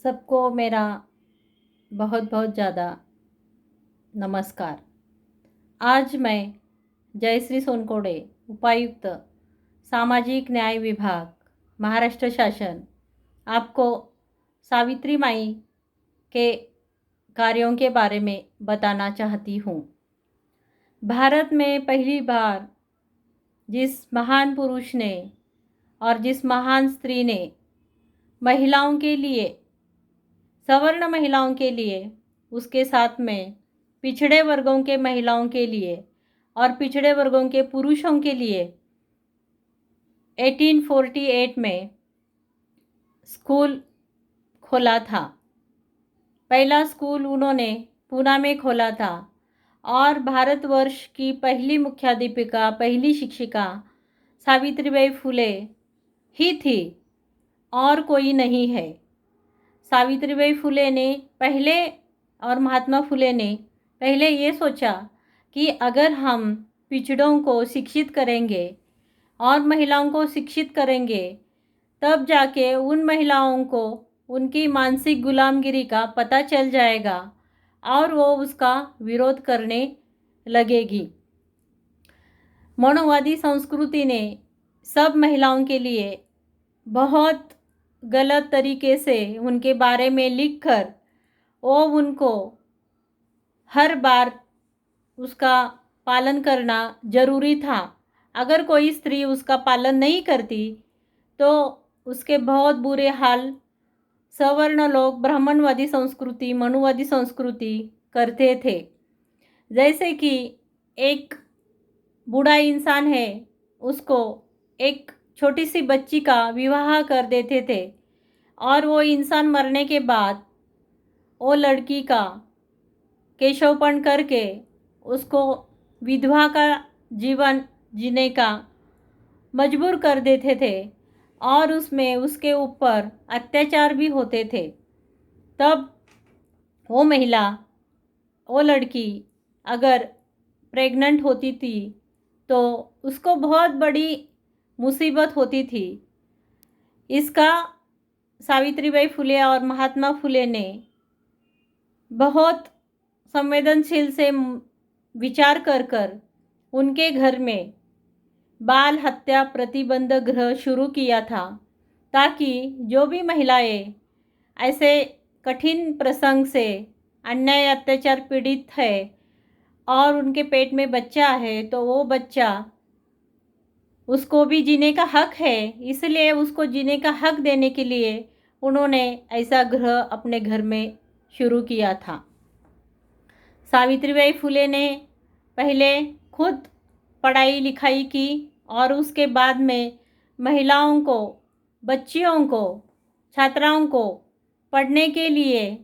सबको मेरा बहुत बहुत ज़्यादा नमस्कार। आज मैं जयश्री सोनकोड़े, उपायुक्त, सामाजिक न्याय विभाग, महाराष्ट्र शासन, आपको सावित्री माई के कार्यों के बारे में बताना चाहती हूँ। भारत में पहली बार जिस महान पुरुष ने और जिस महान स्त्री ने महिलाओं के लिए, सवर्ण महिलाओं के लिए, उसके साथ में पिछड़े वर्गों के महिलाओं के लिए और पिछड़े वर्गों के पुरुषों के लिए 1848 में स्कूल खोला था। पहला स्कूल उन्होंने पूना में खोला था और भारतवर्ष की पहली मुख्याध्यापिका, पहली शिक्षिका सावित्रीबाई फुले ही थी और कोई नहीं है। सावित्रीबाई फुले ने पहले और महात्मा फुले ने पहले ये सोचा कि अगर हम पिछड़ों को शिक्षित करेंगे और महिलाओं को शिक्षित करेंगे तब जाके उन महिलाओं को उनकी मानसिक गुलामगिरी का पता चल जाएगा और वो उसका विरोध करने लगेगी। मनुवादी संस्कृति ने सब महिलाओं के लिए बहुत गलत तरीके से उनके बारे में लिखकर वो उनको हर बार उसका पालन करना ज़रूरी था। अगर कोई स्त्री उसका पालन नहीं करती तो उसके बहुत बुरे हाल सवर्ण लोग, ब्राह्मणवादी संस्कृति, मनुवादी संस्कृति करते थे। जैसे कि एक बूढ़ा इंसान है, उसको एक छोटी सी बच्ची का विवाह कर देते थे और वो इंसान मरने के बाद वो लड़की का केशवपन करके उसको विधवा का जीवन जीने का मजबूर कर देते थे और उसमें उसके ऊपर अत्याचार भी होते थे। तब वो महिला, वो लड़की अगर प्रेग्नेंट होती थी तो उसको बहुत बड़ी मुसीबत होती थी। इसका सावित्रीबाई फुले और महात्मा फुले ने बहुत संवेदनशील से विचार कर उनके घर में बाल हत्या प्रतिबंध गृह शुरू किया था, ताकि जो भी महिलाएं ऐसे कठिन प्रसंग से, अन्याय अत्याचार पीड़ित है और उनके पेट में बच्चा है तो वो बच्चा, उसको भी जीने का हक है, इसलिए उसको जीने का हक देने के लिए उन्होंने ऐसा गृह अपने घर में शुरू किया था। सावित्रीबाई फुले ने पहले खुद पढ़ाई लिखाई की और उसके बाद में महिलाओं को, बच्चियों को, छात्राओं को पढ़ने के लिए,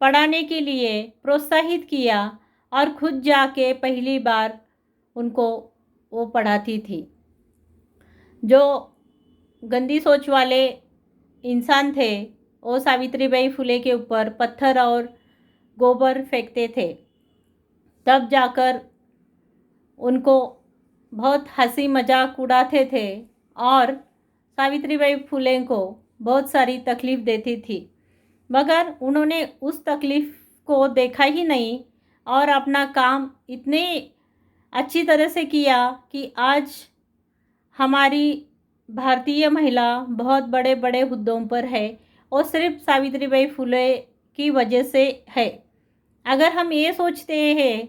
पढ़ाने के लिए प्रोत्साहित किया और खुद जाके पहली बार उनको वो पढ़ाती थी। जो गंदी सोच वाले इंसान थे वो सावित्रीबाई फुले के ऊपर पत्थर और गोबर फेंकते थे, तब जाकर उनको बहुत हंसी मजाक उड़ाते थे और सावित्रीबाई फुले को बहुत सारी तकलीफ़ देती थी, मगर उन्होंने उस तकलीफ़ को देखा ही नहीं और अपना काम इतने अच्छी तरह से किया कि आज हमारी भारतीय महिला बहुत बड़े बड़े हुद्दों पर है और सिर्फ सावित्रीबाई फुले की वजह से है। अगर हम ये सोचते हैं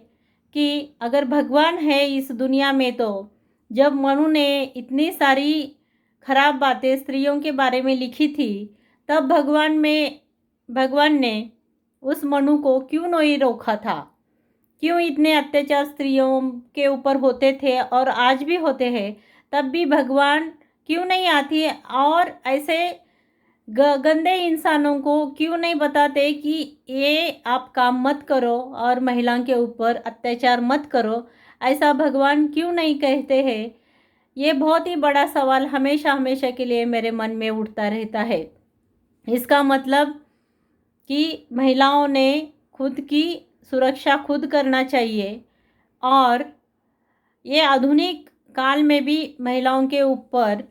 कि अगर भगवान है इस दुनिया में, तो जब मनु ने इतनी सारी खराब बातें स्त्रियों के बारे में लिखी थी तब भगवान ने उस मनु को क्यों नहीं रोका था? क्यों इतने अत्याचार स्त्रियों के ऊपर होते थे और आज भी होते हैं, तब भी भगवान क्यों नहीं आती और ऐसे गंदे इंसानों को क्यों नहीं बताते कि ये आप काम मत करो और महिलाओं के ऊपर अत्याचार मत करो? ऐसा भगवान क्यों नहीं कहते हैं? ये बहुत ही बड़ा सवाल हमेशा हमेशा के लिए मेरे मन में उठता रहता है। इसका मतलब कि महिलाओं ने खुद की सुरक्षा खुद करना चाहिए और ये आधुनिक काल में भी महिलाओं के ऊपर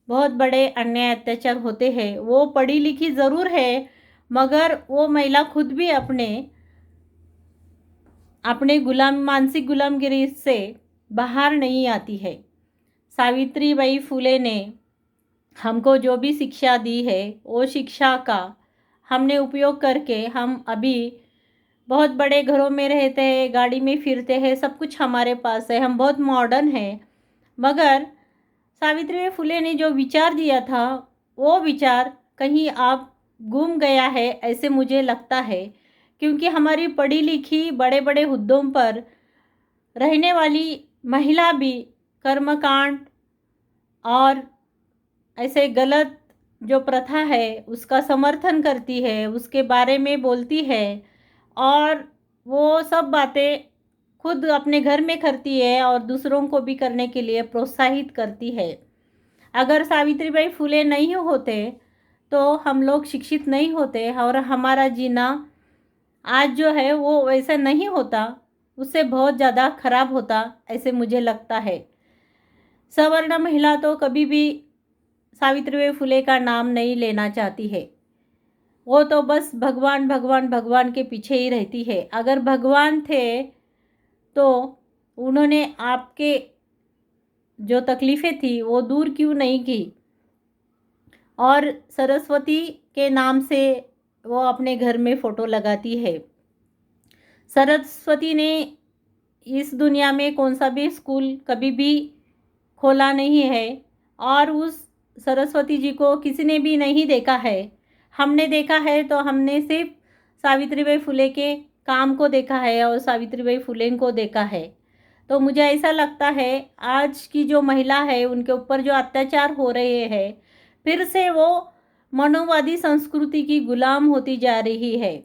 बहुत बड़े अन्याय अत्याचार होते हैं। वो पढ़ी लिखी ज़रूर है मगर वो महिला खुद भी अपने मानसिक गुलामगिरी से बाहर नहीं आती है। सावित्रीबाई फुले ने हमको जो भी शिक्षा दी है, वो शिक्षा का हमने उपयोग करके हम अभी बहुत बड़े घरों में रहते हैं, गाड़ी में फिरते हैं, सब कुछ हमारे पास है, हम बहुत मॉडर्न हैं। मगर सावित्रीबाई फुले ने जो विचार दिया था, वो विचार कहीं आप गुम गया है, ऐसे मुझे लगता है। क्योंकि हमारी पढ़ी लिखी बड़े बड़े हुद्दों पर रहने वाली महिला भी कर्मकांड और ऐसे गलत जो प्रथा है उसका समर्थन करती है, उसके बारे में बोलती है और वो सब बातें खुद अपने घर में करती है और दूसरों को भी करने के लिए प्रोत्साहित करती है। अगर सावित्रीबाई फुले नहीं होते तो हम लोग शिक्षित नहीं होते और हमारा जीना आज जो है वो वैसा नहीं होता, उससे बहुत ज़्यादा खराब होता, ऐसे मुझे लगता है। सवर्ण महिला तो कभी भी सावित्रीबाई फुले का नाम नहीं लेना चाहती है। वो तो बस भगवान भगवान भगवान के पीछे ही रहती है। अगर भगवान थे तो उन्होंने आपके जो तकलीफ़ें थी वो दूर क्यों नहीं की, और सरस्वती के नाम से वो अपने घर में फ़ोटो लगाती है। सरस्वती ने इस दुनिया में कौन सा भी स्कूल कभी भी खोला नहीं है और उस सरस्वती जी को किसी ने भी नहीं देखा है। हमने देखा है तो हमने सिर्फ सावित्रीबाई फुले के काम को देखा है और सावित्रीबाई फुले को देखा है। तो मुझे ऐसा लगता है आज की जो महिला है उनके ऊपर जो अत्याचार हो रहे हैं, फिर से वो मनोवादी संस्कृति की गुलाम होती जा रही है।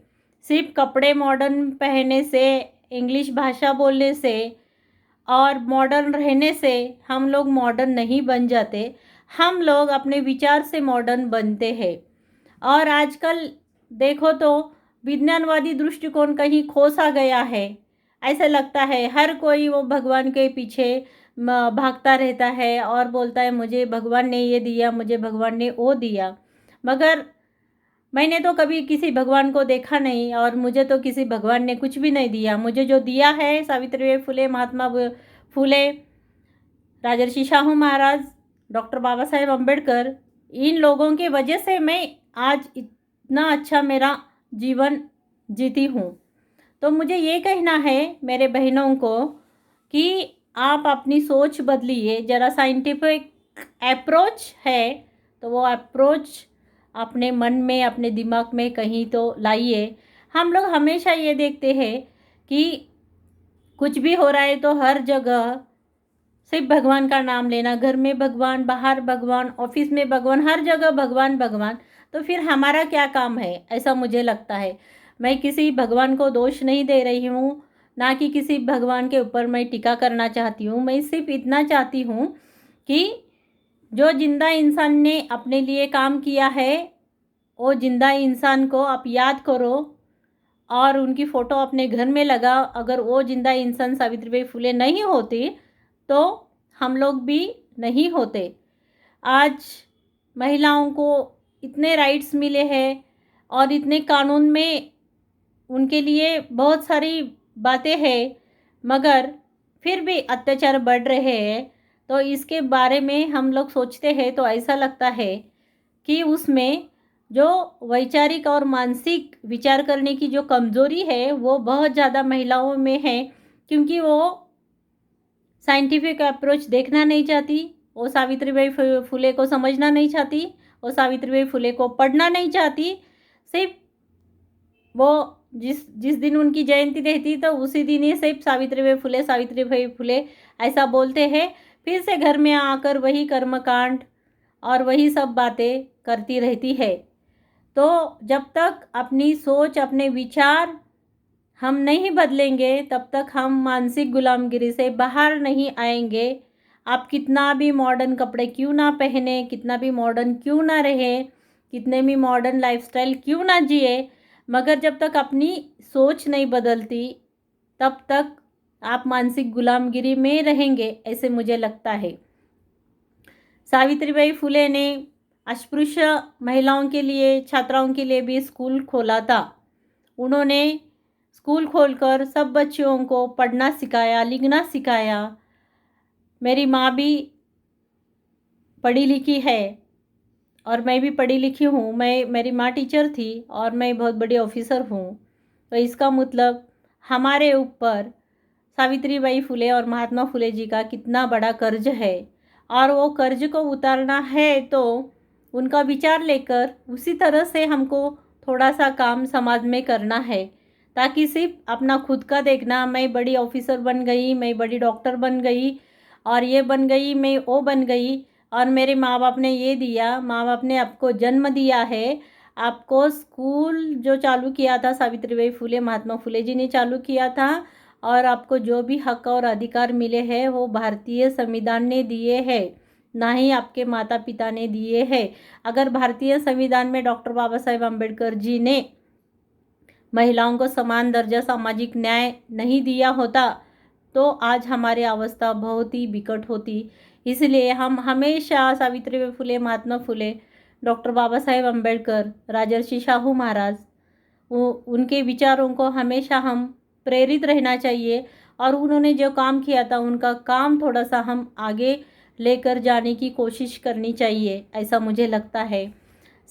सिर्फ कपड़े मॉडर्न पहनने से, इंग्लिश भाषा बोलने से और मॉडर्न रहने से हम लोग मॉडर्न नहीं बन जाते, हम लोग अपने विचार से मॉडर्न बनते हैं। और आजकल देखो तो विज्ञानवादी दृष्टिकोण कहीं खो सा गया है। ऐसा लगता है हर कोई वो भगवान के पीछे भागता रहता है और बोलता है मुझे भगवान ने ये दिया, मुझे भगवान ने वो दिया। मगर मैंने तो कभी किसी भगवान को देखा नहीं और मुझे तो किसी भगवान ने कुछ भी नहीं दिया। मुझे जो दिया है सावित्रीबाई फुले, महात्मा फुले, राजर्षि शाहू महाराज, डॉक्टर बाबा साहेब अम्बेडकर, इन लोगों के वजह से मैं आज इतना अच्छा मेरा जीवन जीती हूँ। तो मुझे ये कहना है मेरे बहनों को कि आप अपनी सोच बदलिए। ज़रा साइंटिफिक अप्रोच है तो वो अप्रोच अपने मन में, अपने दिमाग में कहीं तो लाइए। हम लोग हमेशा ये देखते हैं कि कुछ भी हो रहा है तो हर जगह सिर्फ भगवान का नाम लेना, घर में भगवान, बाहर भगवान, ऑफिस में भगवान, हर जगह भगवान भगवान। तो फिर हमारा क्या काम है, ऐसा मुझे लगता है। मैं किसी भगवान को दोष नहीं दे रही हूँ, ना कि किसी भगवान के ऊपर मैं टीका करना चाहती हूँ। मैं सिर्फ इतना चाहती हूँ कि जो जिंदा इंसान ने अपने लिए काम किया है, वो जिंदा इंसान को आप याद करो और उनकी फ़ोटो अपने घर में लगा। अगर वो जिंदा इंसान सावित्रीबाई फुले नहीं होती तो हम लोग भी नहीं होते। आज महिलाओं को इतने राइट्स मिले हैं और इतने कानून में उनके लिए बहुत सारी बातें हैं, मगर फिर भी अत्याचार बढ़ रहे हैं। तो इसके बारे में हम लोग सोचते हैं तो ऐसा लगता है कि उसमें जो वैचारिक और मानसिक विचार करने की जो कमज़ोरी है वो बहुत ज़्यादा महिलाओं में है, क्योंकि वो साइंटिफिक अप्रोच देखना नहीं चाहती, वो सावित्रीबाई फुले को समझना नहीं चाहती, वो सावित्रीबाई फुले को पढ़ना नहीं चाहती। सिर्फ वो जिस जिस दिन उनकी जयंती रहती तो उसी दिन ही सिर्फ सावित्रीबाई फुले ऐसा बोलते हैं, फिर से घर में आकर वही कर्मकांड और वही सब बातें करती रहती है। तो जब तक अपनी सोच, अपने विचार हम नहीं बदलेंगे तब तक हम मानसिक गुलामगिरी से बाहर नहीं आएंगे। आप कितना भी मॉडर्न कपड़े क्यों ना पहने, कितना भी मॉडर्न क्यों ना रहे, कितने भी मॉडर्न लाइफस्टाइल क्यों ना जिए, मगर जब तक अपनी सोच नहीं बदलती तब तक आप मानसिक गुलामगिरी में रहेंगे, ऐसे मुझे लगता है। सावित्रीबाई फुले ने अस्पृश्य महिलाओं के लिए, छात्राओं के लिए भी स्कूल खोला था। उन्होंने स्कूल खोलकर सब बच्चियों को पढ़ना सिखाया, लिखना सिखाया। मेरी माँ भी पढ़ी लिखी है और मैं भी पढ़ी लिखी हूँ। मेरी माँ टीचर थी और मैं बहुत बड़ी ऑफिसर हूँ। तो इसका मतलब हमारे ऊपर सावित्रीबाई फुले और महात्मा फुले जी का कितना बड़ा कर्ज है, और वो कर्ज को उतारना है तो उनका विचार लेकर उसी तरह से हमको थोड़ा सा काम समाज में करना है, ताकि सिर्फ अपना खुद का देखना, मैं बड़ी ऑफिसर बन गई, मैं बड़ी डॉक्टर बन गई और ये बन गई, मैं वो बन गई, और मेरे माँ बाप ने ये दिया, माँ बाप ने आपको जन्म दिया है, आपको स्कूल जो चालू किया था सावित्रीबाई फुले महात्मा फुले जी ने चालू किया था, और आपको जो भी हक और अधिकार मिले हैं वो भारतीय संविधान ने दिए हैं, ना ही आपके माता पिता ने दिए हैं। अगर भारतीय संविधान में डॉक्टर बाबा साहेब अम्बेडकर जी ने महिलाओं को समान दर्जा, सामाजिक न्याय नहीं दिया होता तो आज हमारी अवस्था बहुत ही विकट होती। इसलिए हम हमेशा सावित्रीबाई फुले, महात्मा फुले, डॉक्टर बाबा साहेब अम्बेडकर, राजर्षि शाहू महाराज, उनके विचारों को हमेशा हम प्रेरित रहना चाहिए, और उन्होंने जो काम किया था उनका काम थोड़ा सा हम आगे लेकर जाने की कोशिश करनी चाहिए, ऐसा मुझे लगता है।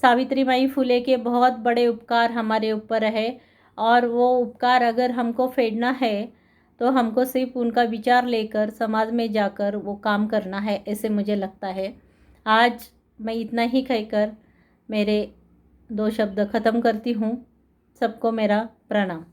सावित्रीबाई फुले के बहुत बड़े उपकार हमारे ऊपर है, और वो उपकार अगर हमको फेडना है तो हमको सिर्फ उनका विचार लेकर समाज में जाकर वो काम करना है, ऐसे मुझे लगता है। आज मैं इतना ही कहकर मेरे 2 शब्द ख़त्म करती हूँ। सबको मेरा प्रणाम।